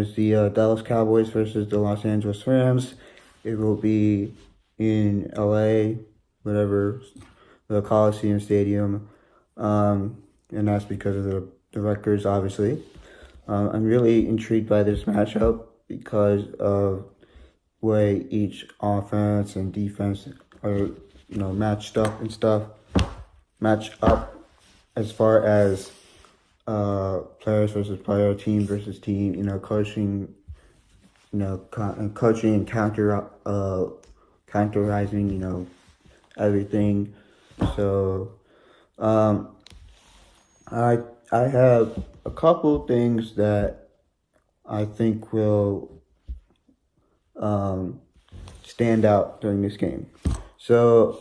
is the Dallas Cowboys versus the Los Angeles Rams. It will be in LA, whatever, the Coliseum Stadium. And that's because of the records, obviously. I'm really intrigued by this matchup because of way each offense and defense are, matched up and stuff. Match up as far as players versus player, team versus team, coaching, coaching and counterizing, everything. So, I have a couple things that I think will stand out during this game. So,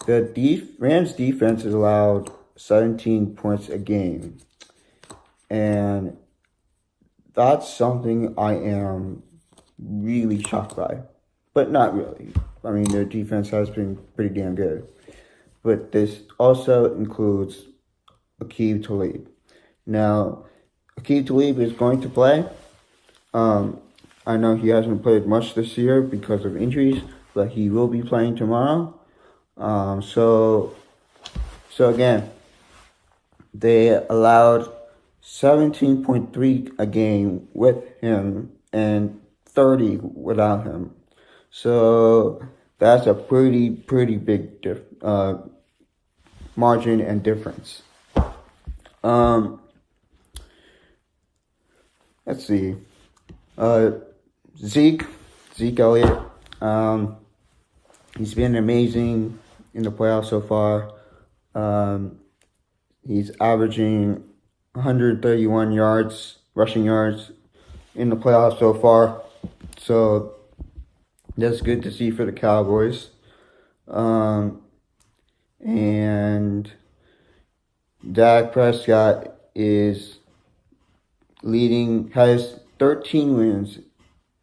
the Rams defense has allowed 17 points a game, and that's something I am really shocked by, but not really. I mean, their defense has been pretty damn good, but this also includes Aqib Talib. Now, Aqib Talib is going to play. I know he hasn't played much this year because of injuries, but he will be playing tomorrow. So again, they allowed 17.3 a game with him and 30 without him. So that's a pretty big margin and difference. Let's see. Zeke Elliott. He's been amazing in the playoffs so far. He's averaging 131 rushing yards in the playoffs so far. So that's good to see for the Cowboys. And Dak Prescott has 13 wins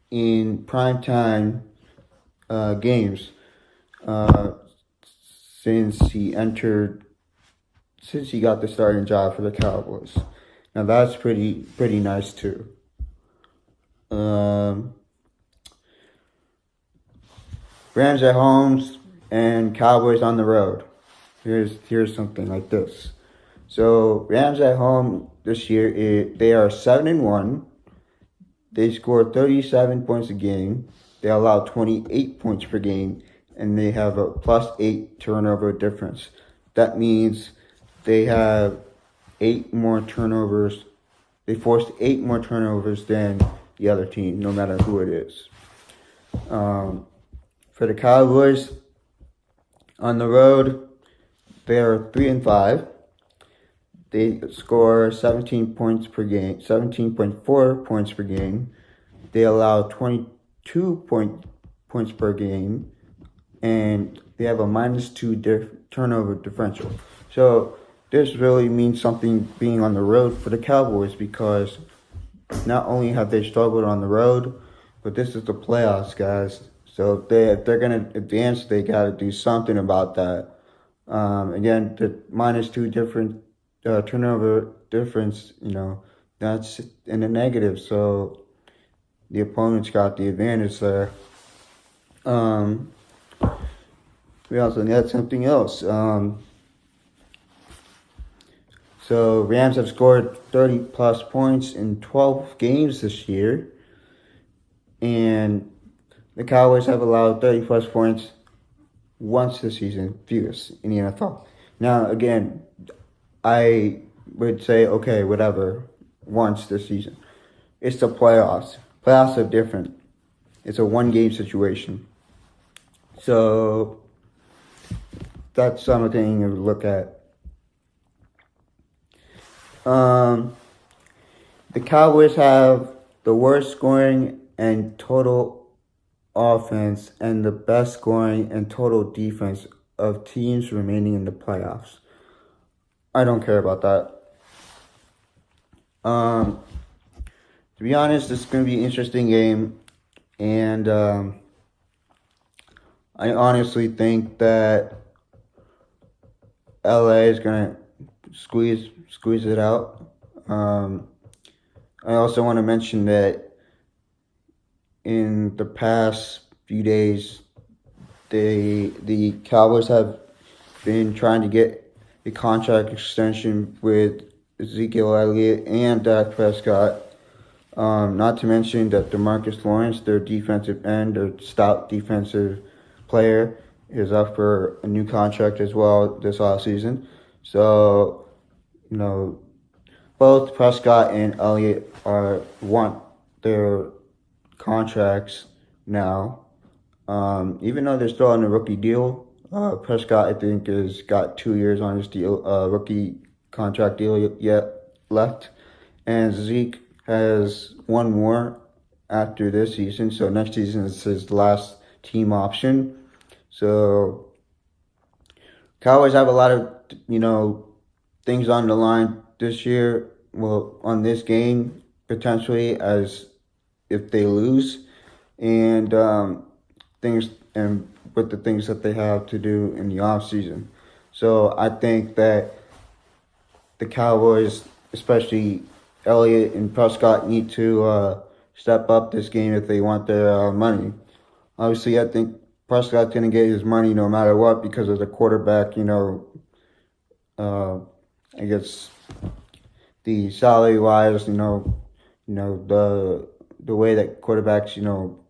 in primetime games since he got the starting job for the Cowboys. Now that's pretty nice too. Rams at home and Cowboys on the road. Here's something like this. So Rams at home this year, they are 7-1. They score 37 points a game. They allow 28 points per game, and they have a +8 turnover difference. That means they have 8 more turnovers. They forced 8 more turnovers than the other team, no matter who it is. For the Cowboys, on the road, they are 3-5. They score 17 points per game, 17.4 points per game. They allow 22 points per game, and they have a -2 turnover differential. So this really means something being on the road for the Cowboys, because not only have they struggled on the road, but this is the playoffs, guys. So if they're going to advance, they got to do something about that. Again, the -2 different turnover difference, that's in the negative. So the opponents got the advantage there. We also had something else. So Rams have scored 30+ points in 12 games this year, and the Cowboys have allowed 30+ points once this season, fewest in the NFL. Now, again, I would say, okay, whatever, once this season. It's the playoffs. Playoffs are different. It's a one-game situation. So that's something to look at. The Cowboys have the worst scoring and total offense and the best scoring and total defense of teams remaining in the playoffs. I don't care about that. To be honest, this is going to be an interesting game, and I honestly think that LA is going to squeeze it out. I also want to mention that in the past few days, the Cowboys have been trying to get a contract extension with Ezekiel Elliott and Dak Prescott. Not to mention that DeMarcus Lawrence, their defensive end, their stout defensive player, is up for a new contract as well this offseason. So, both Prescott and Elliott want their contracts now. Even though they're still on a rookie deal, Prescott, I think, has got 2 years on his deal, rookie contract deal yet left. And Zeke has one more after this season. So next season is his last team option. So Cowboys have a lot of, things on the line this year. Well, on this game, potentially, as if they lose. And things and with the things that they have to do in the off season. So I think that the Cowboys, especially Elliott and Prescott, need to step up this game if they want their money. Obviously, I think Prescott's going to get his money no matter what because of the quarterback. I guess the salary wise, the way that quarterbacks,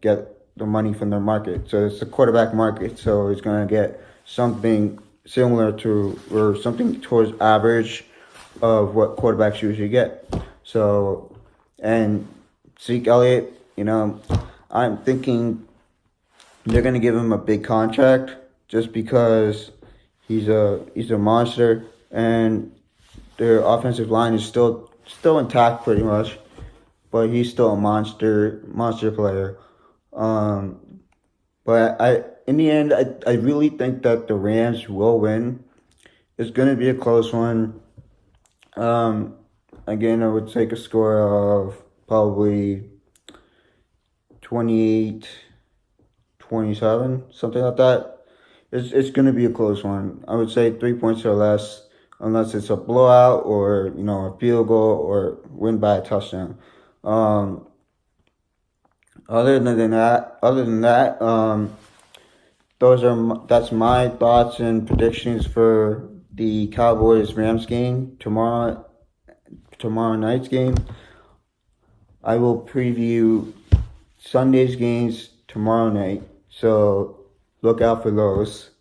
get the money from their market. So it's the quarterback market. So he's going to get something similar to or something towards average of what quarterbacks usually get. So, and Zeke Elliott, I'm thinking they're going to give him a big contract just because he's a monster, and their offensive line is still intact pretty much, but he's still a monster player. But in the end, I really think that the Rams will win. It's going to be a close one. Again, I would take a score of probably 28-27, something like that. It's going to be a close one. I would say 3 points or less, unless it's a blowout or, a field goal or win by a touchdown. Other than that, that's my thoughts and predictions for the Cowboys Rams game tomorrow night's game. I will preview Sunday's games tomorrow night, so look out for those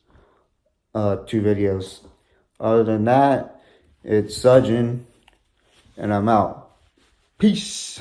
2 videos. Other than that, it's Sujin, and I'm out. Peace.